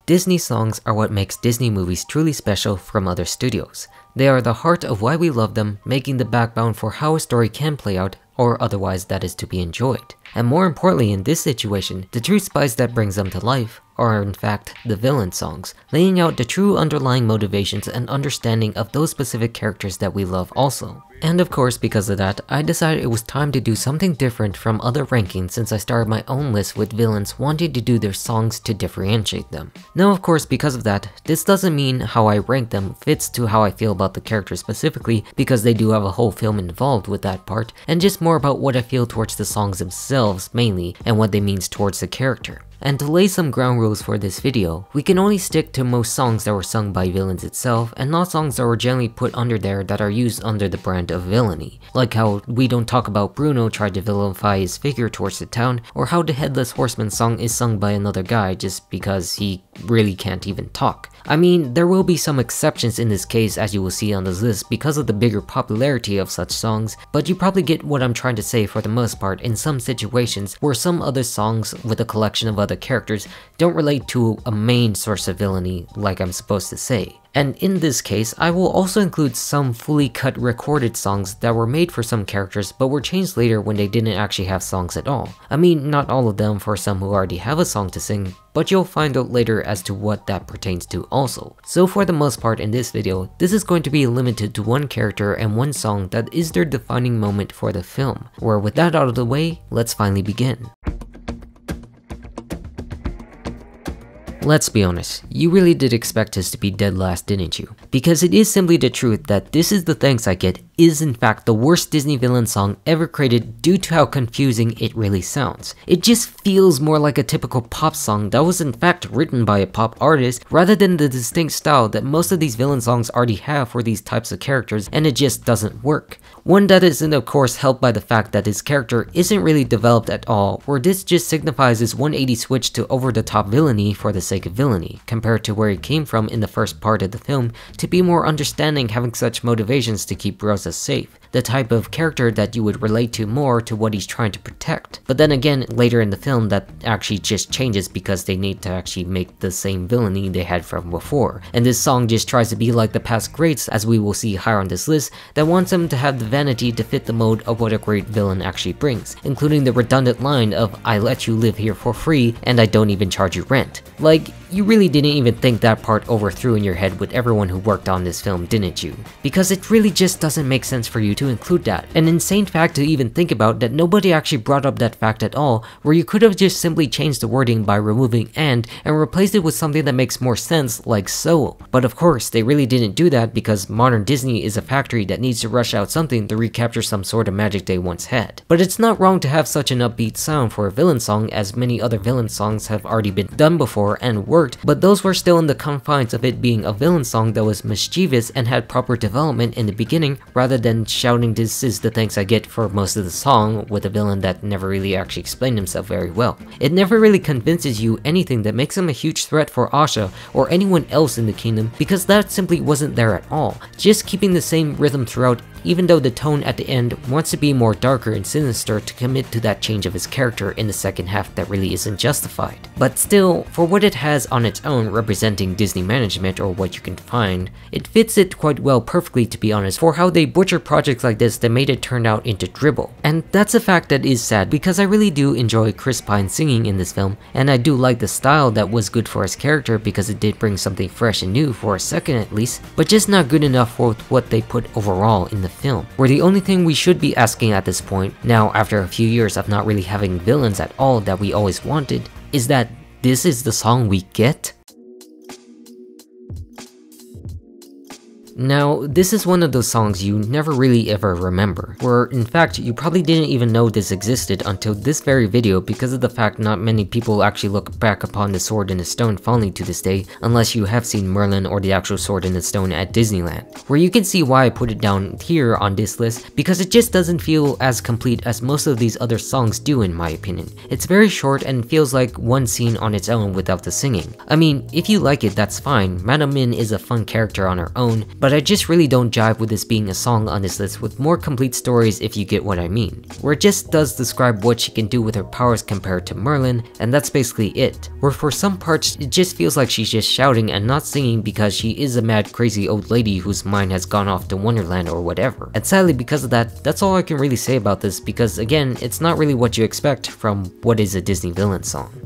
Disney songs are what makes Disney movies truly special from other studios. They are the heart of why we love them, making the backbone for how a story can play out, or otherwise that is to be enjoyed. And more importantly in this situation, the true spice that brings them to life are in fact the villain songs, laying out the true underlying motivations and understanding of those specific characters that we love also. And of course, because of that, I decided it was time to do something different from other rankings since I started my own list with villains wanting to do their songs to differentiate them. Now of course, because of that, this doesn't mean how I rank them fits to how I feel about the characters specifically, because they do have a whole film involved with that part, and just more about what I feel towards the songs themselves mainly, and what they means towards the character. And to lay some ground rules for this video, we can only stick to most songs that were sung by villains itself, and not songs that were generally put under there that are used under the brand of villainy. Like how we don't talk about Bruno tried to vilify his figure towards the town, or how the Headless Horseman song is sung by another guy just because he really can't even talk. I mean, there will be some exceptions in this case as you will see on this list because of the bigger popularity of such songs, but you probably get what I'm trying to say for the most part in some situations where some other songs with a collection of other characters don't relate to a main source of villainy like I'm supposed to say. And in this case, I will also include some fully cut recorded songs that were made for some characters but were changed later when they didn't actually have songs at all. I mean, not all of them for some who already have a song to sing, but you'll find out later as to what that pertains to also. So for the most part in this video, this is going to be limited to one character and one song that is their defining moment for the film. Where with that out of the way, let's finally begin. Let's be honest, you really did expect us to be dead last, didn't you? Because it is simply the truth that This Is the Thanks I Get is in fact the worst Disney villain song ever created due to how confusing it really sounds. It just feels more like a typical pop song that was in fact written by a pop artist rather than the distinct style that most of these villain songs already have for these types of characters, and it just doesn't work. One that isn't of course helped by the fact that his character isn't really developed at all, where this just signifies his 180 switch to over-the-top villainy for the sake of villainy, compared to where he came from in the first part of the film to be more understanding, having such motivations to keep Rosa safe. The type of character that you would relate to more to what he's trying to protect. But then again, later in the film that actually just changes because they need to actually make the same villainy they had from before. And this song just tries to be like the past greats, as we will see higher on this list, that wants them to have the vanity to fit the mode of what a great villain actually brings, including the redundant line of "I let you live here for free and I don't even charge you rent." Like, you really didn't even think that part overthrew in your head with everyone who worked on this film, didn't you? Because it really just doesn't make sense for you to include that. An insane fact to even think about that nobody actually brought up that fact at all, where you could have just simply changed the wording by removing and replaced it with something that makes more sense, like so. But of course, they really didn't do that because modern Disney is a factory that needs to rush out something to recapture some sort of magic they once had. But it's not wrong to have such an upbeat sound for a villain song, as many other villain songs have already been done before and worked, but those were still in the confines of it being a villain song that was mischievous and had proper development in the beginning, rather than shouting "This is the thanks I get" for most of the song with a villain that never really actually explained himself very well. It never really convinces you anything that makes him a huge threat for Asha or anyone else in the kingdom, because that simply wasn't there at all. Just keeping the same rhythm throughout, even though the tone at the end wants to be more darker and sinister to commit to that change of his character in the second half that really isn't justified. But still, for what it has on its own representing Disney management or what you can find, it fits it quite well perfectly, to be honest, for how they butcher projects like this that made it turn out into dribble. And that's a fact that is sad because I really do enjoy Chris Pine singing in this film, and I do like the style that was good for his character because it did bring something fresh and new for a second at least, but just not good enough for what they put overall in the film. Where the only thing we should be asking at this point, now after a few years of not really having villains at all that we always wanted, is that this is the song we get? Now, this is one of those songs you never really ever remember, where in fact you probably didn't even know this existed until this very video because of the fact not many people actually look back upon the Sword in the Stone fondly to this day unless you have seen Merlin or the actual Sword in the Stone at Disneyland. Where you can see why I put it down here on this list, because it just doesn't feel as complete as most of these other songs do in my opinion. It's very short and feels like one scene on its own without the singing. I mean, if you like it, that's fine. Madam Min is a fun character on her own, but but I just really don't jive with this being a song on this list with more complete stories, if you get what I mean, where it just does describe what she can do with her powers compared to Merlin, and that's basically it. Where for some parts it just feels like she's just shouting and not singing because she is a mad crazy old lady whose mind has gone off to Wonderland or whatever. And sadly, because of that, that's all I can really say about this, because again, it's not really what you expect from what is a Disney villain song.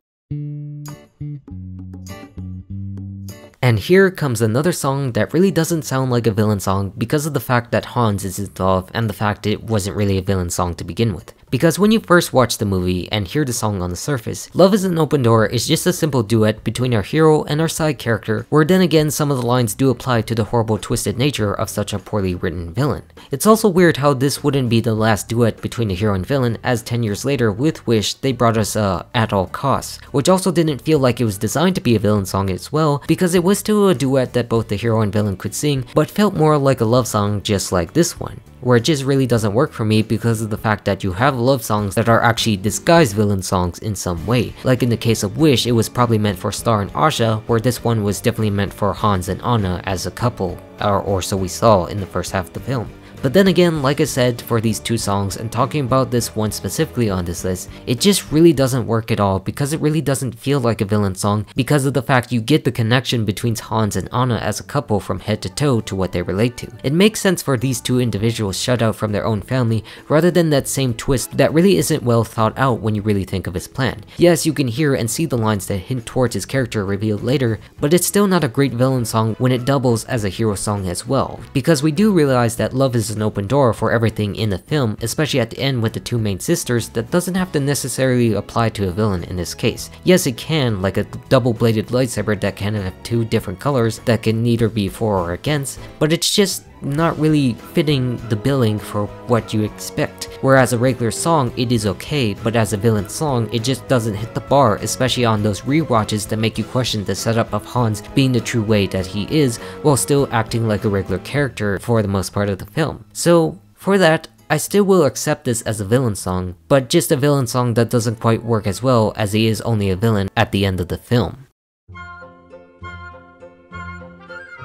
And here comes another song that really doesn't sound like a villain song because of the fact that Hans is involved and the fact it wasn't really a villain song to begin with. Because when you first watch the movie and hear the song on the surface, Love is an Open Door is just a simple duet between our hero and our side character, where then again some of the lines do apply to the horrible twisted nature of such a poorly written villain. It's also weird how this wouldn't be the last duet between the hero and villain, as 10 years later with Wish they brought us At All Costs, which also didn't feel like it was designed to be a villain song as well, because it was still a duet that both the hero and villain could sing, but felt more like a love song just like this one, where it just really doesn't work for me because of the fact that you have love songs that are actually disguised villain songs in some way. Like in the case of Wish, it was probably meant for Star and Asha, where this one was definitely meant for Hans and Anna as a couple, or so we saw in the first half of the film. But then again, like I said, for these two songs, and talking about this one specifically on this list, it just really doesn't work at all because it really doesn't feel like a villain song because of the fact you get the connection between Hans and Anna as a couple from head to toe to what they relate to. It makes sense for these two individuals shut out from their own family rather than that same twist that really isn't well thought out when you really think of his plan. Yes, you can hear and see the lines that hint towards his character revealed later, but it's still not a great villain song when it doubles as a hero song as well, because we do realize that Love is an open door for everything in the film, especially at the end with the two main sisters. That doesn't have to necessarily apply to a villain in this case. Yes, it can, like a double-bladed lightsaber that can have two different colors that can neither be for or against, but it's just not really fitting the billing for what you expect. Whereas a regular song, it is okay, but as a villain song, it just doesn't hit the bar, especially on those rewatches that make you question the setup of Hans being the true way that he is, while still acting like a regular character for the most part of the film. So, for that, I still will accept this as a villain song, but just a villain song that doesn't quite work as well as he is only a villain at the end of the film.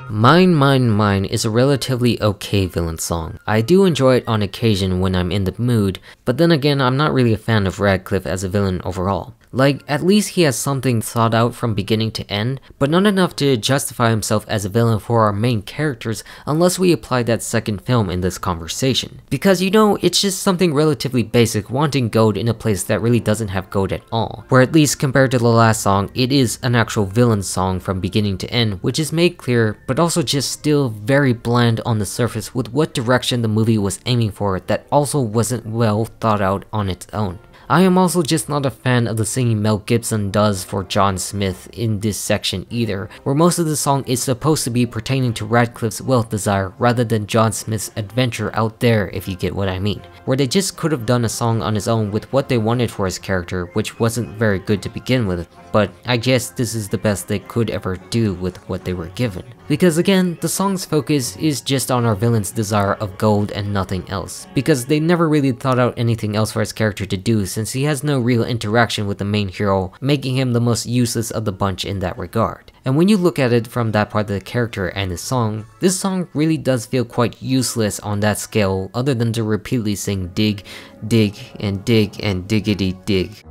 Mine, Mine, Mine is a relatively okay villain song. I do enjoy it on occasion when I'm in the mood, but then again, I'm not really a fan of Radcliffe as a villain overall. Like, at least he has something thought out from beginning to end, but not enough to justify himself as a villain for our main characters unless we apply that second film in this conversation. Because you know, it's just something relatively basic wanting gold in a place that really doesn't have gold at all. Where at least compared to the last song, it is an actual villain song from beginning to end, which is made clear, but also just still very bland on the surface with what direction the movie was aiming for that also wasn't well thought out on its own. I am also just not a fan of the singing Mel Gibson does for John Smith in this section either, where most of the song is supposed to be pertaining to Radcliffe's wealth desire rather than John Smith's adventure out there, if you get what I mean. Where they just could have done a song on his own with what they wanted for his character, which wasn't very good to begin with, but I guess this is the best they could ever do with what they were given. Because again, the song's focus is just on our villain's desire of gold and nothing else, because they never really thought out anything else for his character to do since he has no real interaction with the main hero, making him the most useless of the bunch in that regard. And when you look at it from that part of the character and the song, this song really does feel quite useless on that scale other than to repeatedly sing dig, dig, and diggity dig.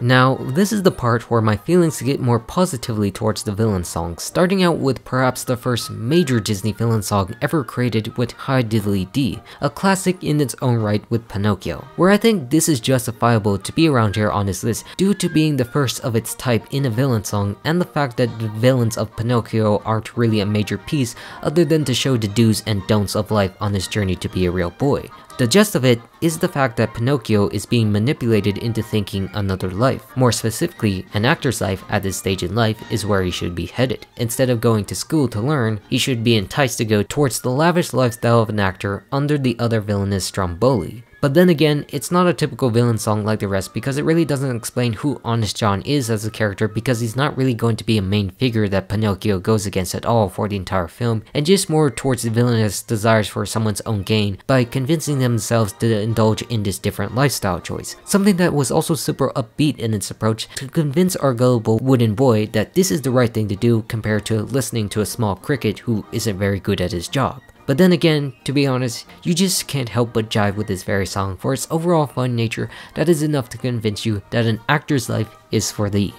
Now, this is the part where my feelings get more positively towards the villain song, starting out with perhaps the first major Disney villain song ever created with Hi Diddly Dee, a classic in its own right with Pinocchio, where I think this is justifiable to be around here on this list due to being the first of its type in a villain song and the fact that the villains of Pinocchio aren't really a major piece other than to show the do's and don'ts of life on his journey to be a real boy. The gist of it is the fact that Pinocchio is being manipulated into thinking another life. More specifically, an actor's life at this stage in life is where he should be headed. Instead of going to school to learn, he should be enticed to go towards the lavish lifestyle of an actor under the other villainous Stromboli. But then again, it's not a typical villain song like the rest because it really doesn't explain who Honest John is as a character, because he's not really going to be a main figure that Pinocchio goes against at all for the entire film, and just more towards the villainous desires for someone's own gain by convincing themselves to indulge in this different lifestyle choice. Something that was also super upbeat in its approach to convince our gullible wooden boy that this is the right thing to do compared to listening to a small cricket who isn't very good at his job. But then again, to be honest, you just can't help but jive with this very song for its overall fun nature that is enough to convince you that an actor's life is for thee.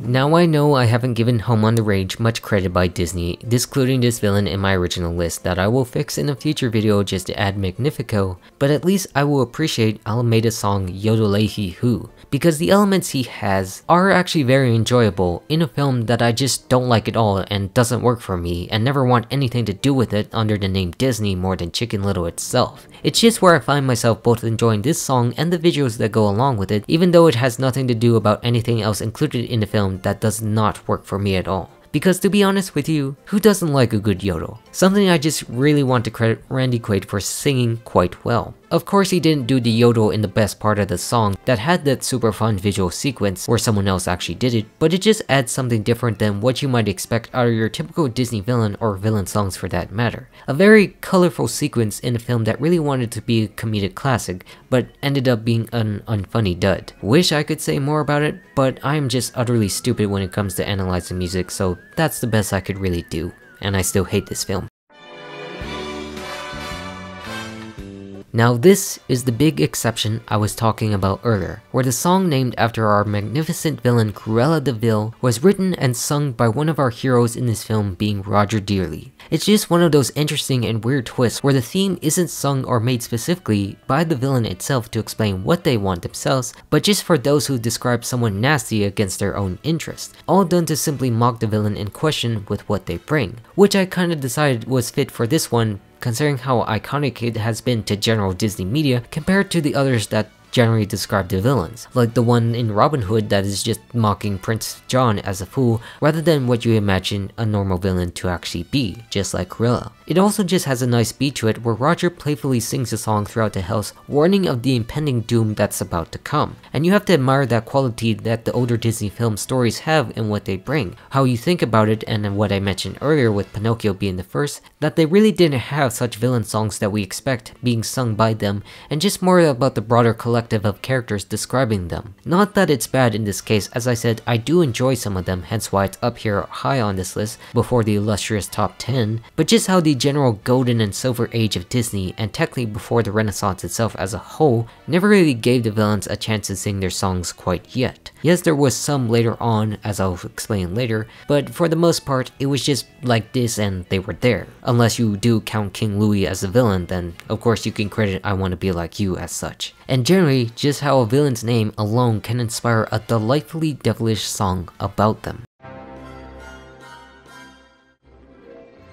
Now I know I haven't given Home on the Range much credit by Disney, discluding this villain in my original list that I will fix in a future video just to add Magnifico, but at least I will appreciate Alameda's song Yodelehi Hu, because the elements he has are actually very enjoyable in a film that I just don't like at all and doesn't work for me, and never want anything to do with it under the name Disney more than Chicken Little itself. It's just where I find myself both enjoying this song and the visuals that go along with it, even though it has nothing to do about anything else included in the film that does not work for me at all. Because to be honest with you, who doesn't like a good yodel? Something I just really want to credit Randy Quaid for singing quite well. Of course, he didn't do the yodel in the best part of the song that had that super fun visual sequence where someone else actually did it, but it just adds something different than what you might expect out of your typical Disney villain or villain songs for that matter. A very colorful sequence in a film that really wanted to be a comedic classic, but ended up being an unfunny dud. Wish I could say more about it, but I am just utterly stupid when it comes to analyzing music, so that's the best I could really do, and I still hate this film. Now this is the big exception I was talking about earlier, where the song named after our magnificent villain Cruella de Vil was written and sung by one of our heroes in this film being Roger Dearly. It's just one of those interesting and weird twists where the theme isn't sung or made specifically by the villain itself to explain what they want themselves, but just for those who describe someone nasty against their own interest, all done to simply mock the villain in question with what they bring, which I kinda decided was fit for this one, considering how iconic it has been to general Disney media compared to the others that generally describe the villains, like the one in Robin Hood that is just mocking Prince John as a fool rather than what you imagine a normal villain to actually be, just like Cruella. It also just has a nice beat to it where Roger playfully sings a song throughout the house, warning of the impending doom that's about to come. And you have to admire that quality that the older Disney film stories have in what they bring. How you think about it, and what I mentioned earlier with Pinocchio being the first, that they really didn't have such villain songs that we expect being sung by them, and just more about the broader collective of characters describing them. Not that it's bad in this case, as I said, I do enjoy some of them, hence why it's up here high on this list before the illustrious top 10, but just how the general golden and silver age of Disney, and technically before the Renaissance itself as a whole, never really gave the villains a chance to sing their songs quite yet. Yes, there was some later on, as I'll explain later, but for the most part, it was just like this and they were there. Unless you do count King Louis as a villain, then of course you can credit I Want to Be Like You as such. And generally, just how a villain's name alone can inspire a delightfully devilish song about them.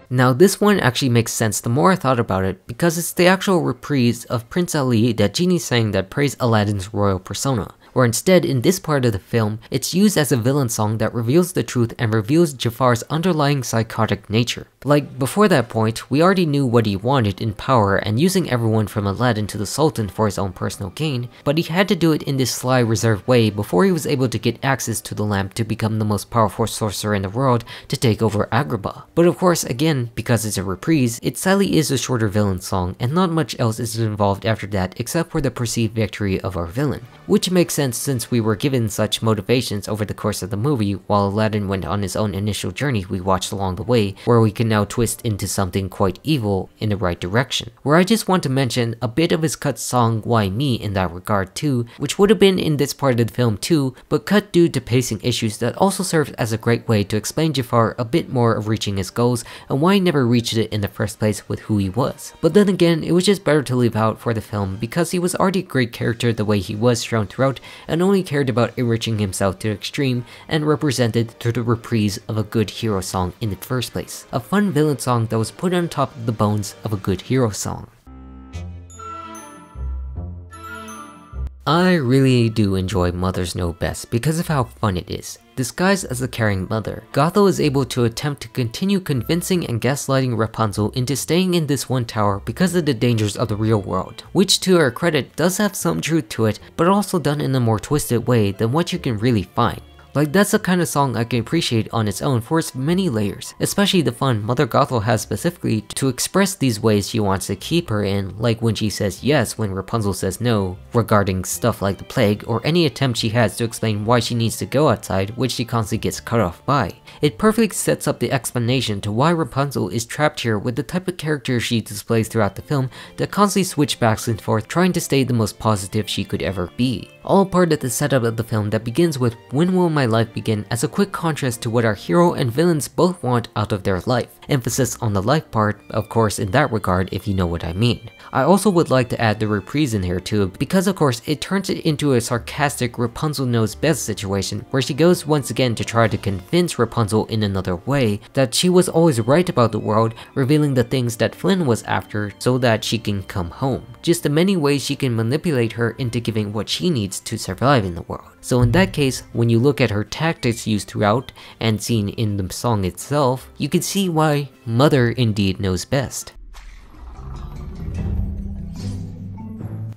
Now this one actually makes sense the more I thought about it, because it's the actual reprise of Prince Ali that Genie sang that praised Aladdin's royal persona, where instead in this part of the film, it's used as a villain song that reveals the truth and reveals Jafar's underlying psychotic nature. Like, before that point, we already knew what he wanted in power and using everyone from Aladdin to the Sultan for his own personal gain, but he had to do it in this sly, reserved way before he was able to get access to the lamp to become the most powerful sorcerer in the world to take over Agrabah. But of course, again, because it's a reprise, it sadly is a shorter villain song, and not much else is involved after that except for the perceived victory of our villain. Which makes sense since we were given such motivations over the course of the movie, while Aladdin went on his own initial journey we watched along the way, where we can now twist into something quite evil in the right direction. Where I just want to mention a bit of his cut song Why Me in that regard too, which would have been in this part of the film too, but cut due to pacing issues that also served as a great way to explain Jafar a bit more of reaching his goals and why he never reached it in the first place with who he was. But then again, it was just better to leave out for the film because he was already a great character the way he was shown throughout and only cared about enriching himself to the extreme and represented through the reprise of a good hero song in the first place. A fun villain song that was put on top of the bones of a good hero song. I really do enjoy Mothers Know Best because of how fun it is. Disguised as a caring mother, Gothel is able to attempt to continue convincing and gaslighting Rapunzel into staying in this one tower because of the dangers of the real world, which to her credit does have some truth to it, but also done in a more twisted way than what you can really find. Like, that's the kind of song I can appreciate on its own for its many layers, especially the fun Mother Gothel has specifically to express these ways she wants to keep her in, like when she says yes when Rapunzel says no, regarding stuff like the plague, or any attempt she has to explain why she needs to go outside, which she constantly gets cut off by. It perfectly sets up the explanation to why Rapunzel is trapped here with the type of character she displays throughout the film that constantly switch back and forth trying to stay the most positive she could ever be. All part of the setup of the film that begins with "When will my life begin" as a quick contrast to what our hero and villains both want out of their life. Emphasis on the life part, of course, in that regard, if you know what I mean. I also would like to add the reprise in here too, because of course it turns it into a sarcastic Rapunzel knows best situation where she goes once again to try to convince Rapunzel in another way that she was always right about the world, revealing the things that Flynn was after so that she can come home. Just the many ways she can manipulate her into giving what she needs to survive in the world. So in that case, when you look at her tactics used throughout and seen in the song itself, you can see why Mother indeed knows best.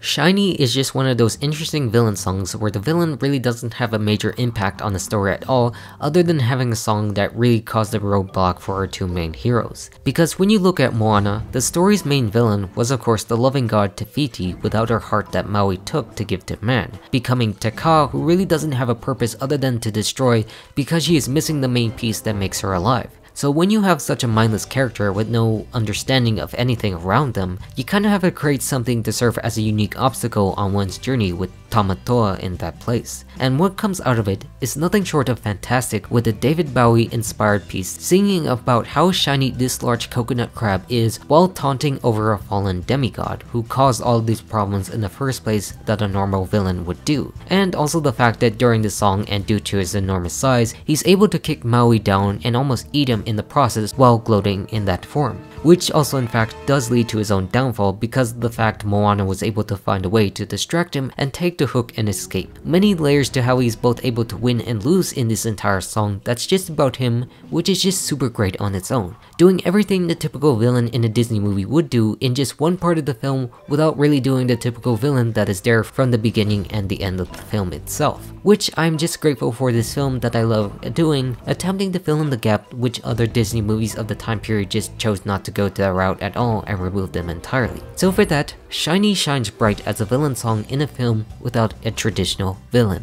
Shiny is just one of those interesting villain songs where the villain really doesn't have a major impact on the story at all, other than having a song that really caused a roadblock for our two main heroes. Because when you look at Moana, the story's main villain was of course the loving god Te Fiti without her heart that Maui took to give to man, becoming Te Kā, who really doesn't have a purpose other than to destroy because she is missing the main piece that makes her alive. So when you have such a mindless character with no understanding of anything around them, you kind of have to create something to serve as a unique obstacle on one's journey with Tamatoa in that place. And what comes out of it is nothing short of fantastic, with a David Bowie inspired piece singing about how shiny this large coconut crab is while taunting over a fallen demigod who caused all these problems in the first place that a normal villain would do. And also the fact that during the song and due to his enormous size, he's able to kick Maui down and almost eat him in the process while gloating in that form. Which also in fact does lead to his own downfall because of the fact Moana was able to find a way to distract him and take the hook and escape. Many layers to how he's both able to win and lose in this entire song that's just about him, which is just super great on its own. Doing everything the typical villain in a Disney movie would do in just one part of the film without really doing the typical villain that is there from the beginning and the end of the film itself. Which I'm just grateful for this film that I love doing, attempting to fill in the gap which other Disney movies of the time period just chose not to go to that route at all and remove them entirely. So for that, Shiny shines bright as a villain song in a film without a traditional villain.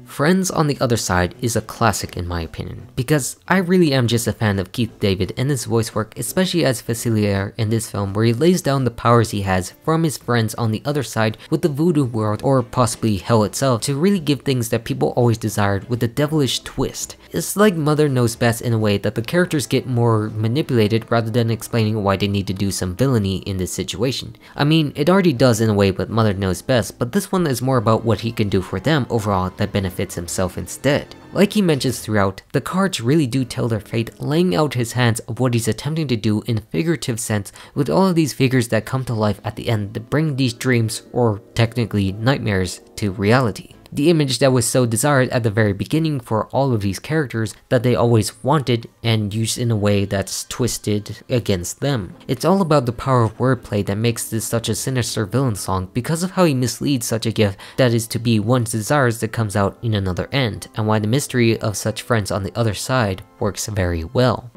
Friends on the Other Side is a classic in my opinion, because I really am just a fan of Keith David and his voice work, especially as Facilier in this film where he lays down the powers he has from his friends on the other side with the voodoo world or possibly hell itself to really give things that people always desired with a devilish twist. It's like Mother Knows Best in a way that the characters get more manipulated rather than explaining why they need to do some villainy in this situation. I mean, it already does in a way with Mother Knows Best, but this one is more about what he can do for them overall that benefits himself instead. Like he mentions throughout, the cards really do tell their fate, laying out his hands of what he's attempting to do in a figurative sense with all of these figures that come to life at the end to bring these dreams, or technically nightmares, to reality. The image that was so desired at the very beginning for all of these characters that they always wanted and used in a way that's twisted against them. It's all about the power of wordplay that makes this such a sinister villain song because of how he misleads such a gift that is to be one's desires that comes out in another end, and why the mystery of such friends on the other side works very well.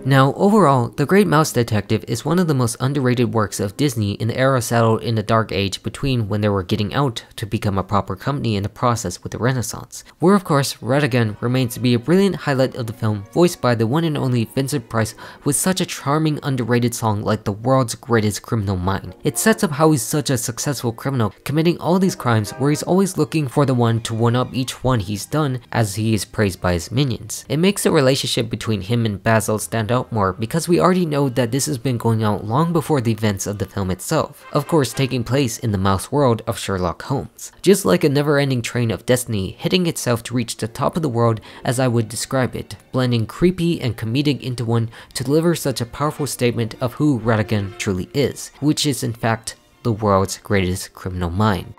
Now, overall, The Great Mouse Detective is one of the most underrated works of Disney in the era settled in the dark age between when they were getting out to become a proper company in the process with the Renaissance, where of course Ratigan remains to be a brilliant highlight of the film, voiced by the one and only Vincent Price with such a charming underrated song like The World's Greatest Criminal Mind. It sets up how he's such a successful criminal, committing all these crimes where he's always looking for the one to one-up each one he's done as he is praised by his minions. It makes the relationship between him and Basil stand out out more because we already know that this has been going out long before the events of the film itself, of course taking place in the mouse world of Sherlock Holmes. Just like a never-ending train of destiny hitting itself to reach the top of the world, as I would describe it, blending creepy and comedic into one to deliver such a powerful statement of who Ratigan truly is, which is in fact the world's greatest criminal mind.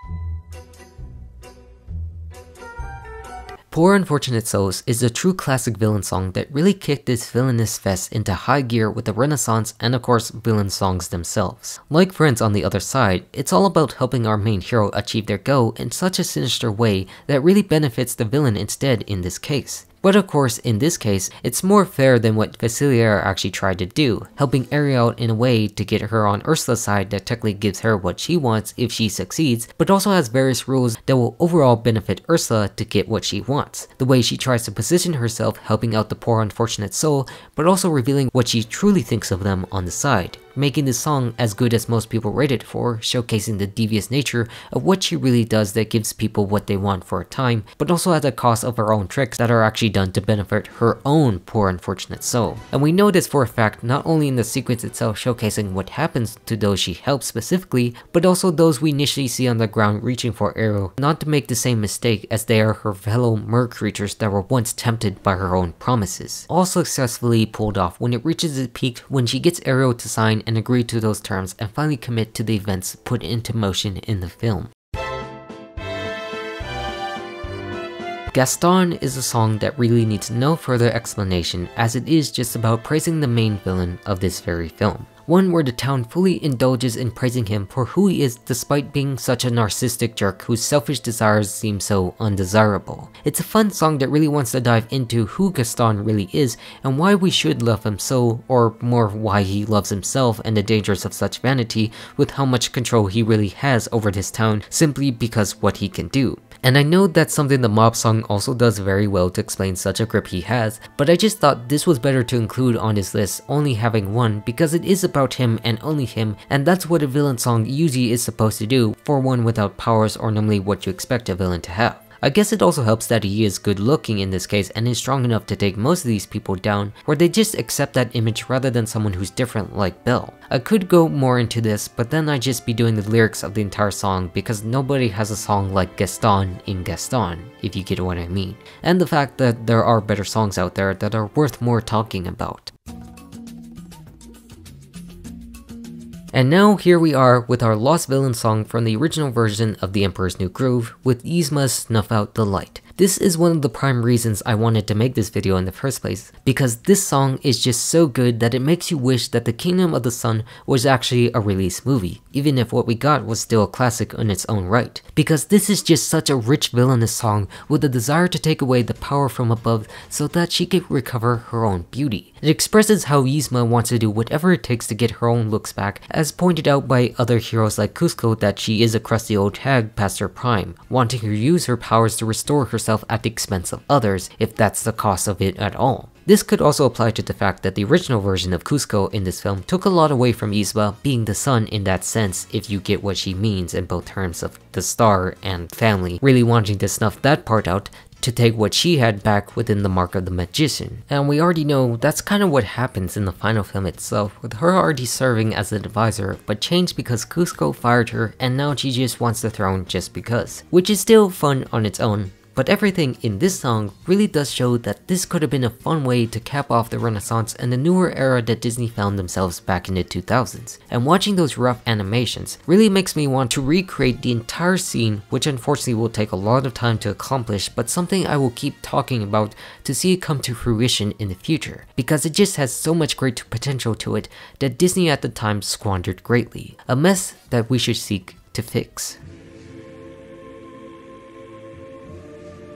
Poor Unfortunate Souls is a true classic villain song that really kicked this villainous fest into high gear with the Renaissance and of course villain songs themselves. Like Friends on the Other Side, it's all about helping our main hero achieve their goal in such a sinister way that really benefits the villain instead in this case. But of course, in this case, it's more fair than what Facilier actually tried to do, helping Ariel in a way to get her on Ursula's side that technically gives her what she wants if she succeeds, but also has various rules that will overall benefit Ursula to get what she wants. The way she tries to position herself helping out the poor unfortunate soul, but also revealing what she truly thinks of them on the side, making this song as good as most people rate it for, showcasing the devious nature of what she really does that gives people what they want for a time, but also at the cost of her own tricks that are actually done to benefit her own poor unfortunate soul. And we know this for a fact not only in the sequence itself showcasing what happens to those she helps specifically, but also those we initially see on the ground reaching for Ariel not to make the same mistake as they are her fellow mer creatures that were once tempted by her own promises. All successfully pulled off when it reaches its peak when she gets Ariel to sign and agree to those terms and finally commit to the events put into motion in the film. Gaston is a song that really needs no further explanation as it is just about praising the main villain of this very film. One where the town fully indulges in praising him for who he is despite being such a narcissistic jerk whose selfish desires seem so undesirable. It's a fun song that really wants to dive into who Gaston really is and why we should love him so, or more why he loves himself and the dangers of such vanity with how much control he really has over this town simply because what he can do. And I know that's something the mob song also does very well to explain such a grip he has, but I just thought this was better to include on his list only having one because it is about him and only him, and that's what a villain song usually is supposed to do for one without powers or normally what you expect a villain to have. I guess it also helps that he is good looking in this case and is strong enough to take most of these people down, where they just accept that image rather than someone who's different like Belle. I could go more into this, but then I'd just be doing the lyrics of the entire song because nobody has a song like Gaston in Gaston, if you get what I mean. And the fact that there are better songs out there that are worth more talking about. And now here we are with our Lost Villain song from the original version of The Emperor's New Groove with Yzma's Snuff Out the Light. This is one of the prime reasons I wanted to make this video in the first place, because this song is just so good that it makes you wish that The Kingdom of the Sun was actually a released movie, even if what we got was still a classic in its own right. Because this is just such a rich villainous song with a desire to take away the power from above so that she could recover her own beauty. It expresses how Yzma wants to do whatever it takes to get her own looks back, as pointed out by other heroes like Kuzco that she is a crusty old hag past her prime, wanting to use her powers to restore herself at the expense of others, if that's the cost of it at all. This could also apply to the fact that the original version of Kuzco in this film took a lot away from Yzma being the sun in that sense, if you get what she means in both terms of the star and family, really wanting to snuff that part out to take what she had back within the mark of the magician. And we already know that's kind of what happens in the final film itself, with her already serving as an advisor, but changed because Kuzco fired her and now she just wants the throne just because. Which is still fun on its own. But everything in this song really does show that this could have been a fun way to cap off the Renaissance and the newer era that Disney found themselves back in the 2000s. And watching those rough animations really makes me want to recreate the entire scene, which unfortunately will take a lot of time to accomplish, but something I will keep talking about to see it come to fruition in the future, because it just has so much great potential to it that Disney at the time squandered greatly. A mess that we should seek to fix.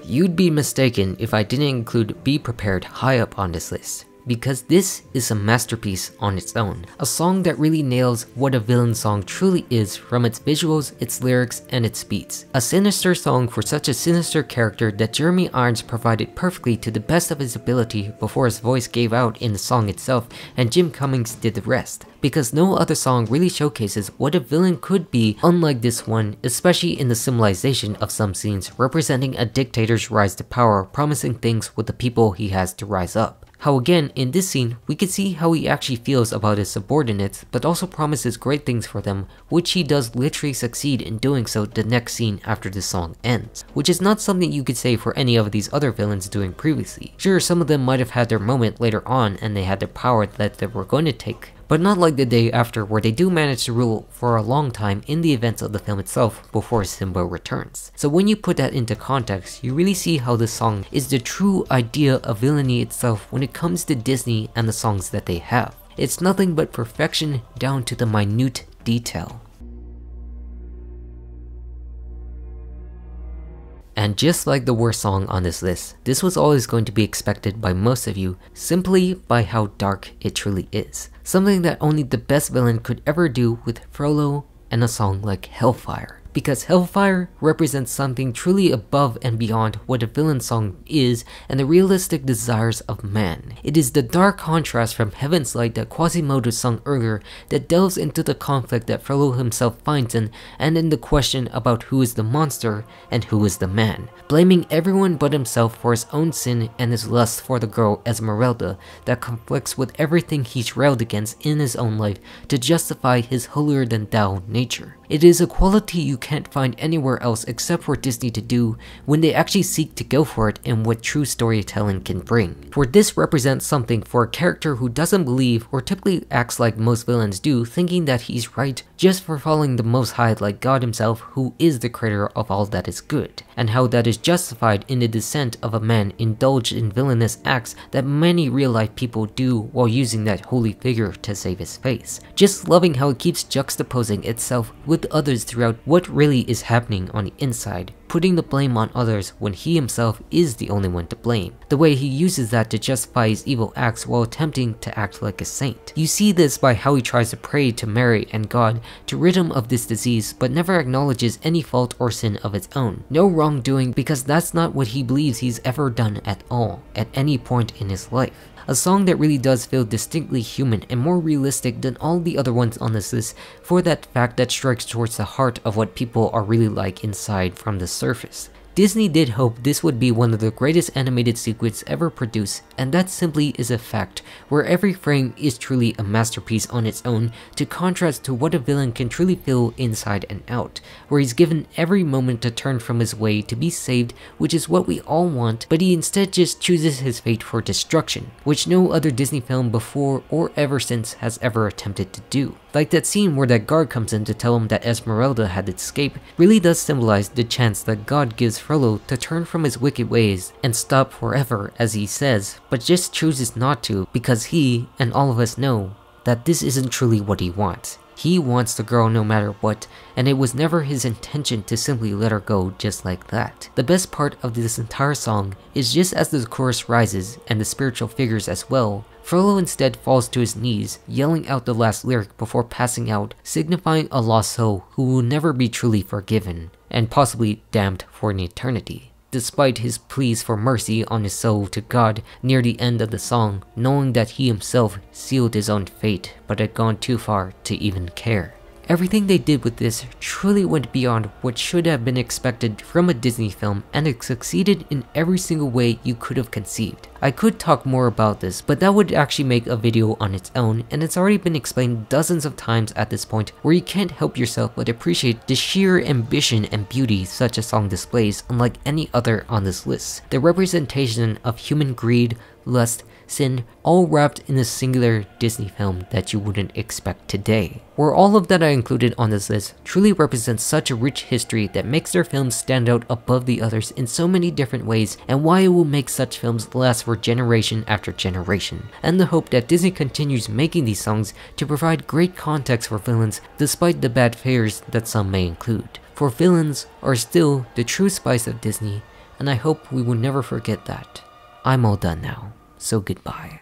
You'd be mistaken if I didn't include Be Prepared high up on this list, because this is a masterpiece on its own. A song that really nails what a villain song truly is from its visuals, its lyrics, and its beats. A sinister song for such a sinister character that Jeremy Irons provided perfectly to the best of his ability before his voice gave out in the song itself and Jim Cummings did the rest. Because no other song really showcases what a villain could be unlike this one, especially in the symbolization of some scenes representing a dictator's rise to power, promising things with the people he has to rise up. How again, in this scene, we can see how he actually feels about his subordinates, but also promises great things for them, which he does literally succeed in doing so the next scene after the song ends, which is not something you could say for any of these other villains doing previously. Sure, some of them might have had their moment later on and they had their power that they were going to take, but not like the day after, where they do manage to rule for a long time in the events of the film itself before Simba returns. So when you put that into context, you really see how this song is the true idea of villainy itself when it comes to Disney and the songs that they have. It's nothing but perfection down to the minute detail. And just like the worst song on this list, this was always going to be expected by most of you simply by how dark it truly is. Something that only the best villain could ever do with Frollo and a song like Hellfire. Because Hellfire represents something truly above and beyond what a villain song is and the realistic desires of man. It is the dark contrast from Heaven's Light that Quasimodo sung earlier that delves into the conflict that Frollo himself finds in, and in the question about who is the monster and who is the man, blaming everyone but himself for his own sin and his lust for the girl Esmeralda that conflicts with everything he's railed against in his own life to justify his holier-than-thou nature. It is a quality you can't find anywhere else except for Disney to do when they actually seek to go for it and what true storytelling can bring. For this represents something for a character who doesn't believe or typically acts like most villains do, thinking that he's right just for following the Most High like God himself, who is the creator of all that is good, and how that is justified in the descent of a man indulged in villainous acts that many real-life people do while using that holy figure to save his face. Just loving how it keeps juxtaposing itself with others throughout what really is happening on the inside, putting the blame on others when he himself is the only one to blame. The way he uses that to justify his evil acts while attempting to act like a saint. You see this by how he tries to pray to Mary and God to rid him of this disease, but never acknowledges any fault or sin of its own. No wrongdoing, because that's not what he believes he's ever done at all, at any point in his life. A song that really does feel distinctly human and more realistic than all the other ones on this list for that fact that strikes towards the heart of what people are really like inside from the surface. Disney did hope this would be one of the greatest animated sequels ever produced, and that simply is a fact, where every frame is truly a masterpiece on its own, to contrast to what a villain can truly feel inside and out, where he's given every moment to turn from his way to be saved, which is what we all want, but he instead just chooses his fate for destruction, which no other Disney film before or ever since has ever attempted to do. Like that scene where that guard comes in to tell him that Esmeralda had escaped really does symbolize the chance that God gives Frollo to turn from his wicked ways and stop forever, as he says, but just chooses not to because he, and all of us know, that this isn't truly what he wants. He wants the girl no matter what, and it was never his intention to simply let her go just like that. The best part of this entire song is just as the chorus rises, and the spiritual figures as well, Frollo instead falls to his knees, yelling out the last lyric before passing out, signifying a lost soul who will never be truly forgiven, and possibly damned for an eternity. Despite his pleas for mercy on his soul to God near the end of the song, knowing that he himself sealed his own fate but had gone too far to even care. Everything they did with this truly went beyond what should have been expected from a Disney film, and it succeeded in every single way you could have conceived. I could talk more about this, but that would actually make a video on its own, and it's already been explained dozens of times at this point, where you can't help yourself but appreciate the sheer ambition and beauty such a song displays unlike any other on this list. The representation of human greed, lust, sin, all wrapped in a singular Disney film that you wouldn't expect today. Where all of that I included on this list truly represents such a rich history that makes their films stand out above the others in so many different ways, and why it will make such films last for generation after generation, and the hope that Disney continues making these songs to provide great context for villains despite the bad fares that some may include. For villains are still the true spice of Disney, and I hope we will never forget that. I'm all done now. So goodbye.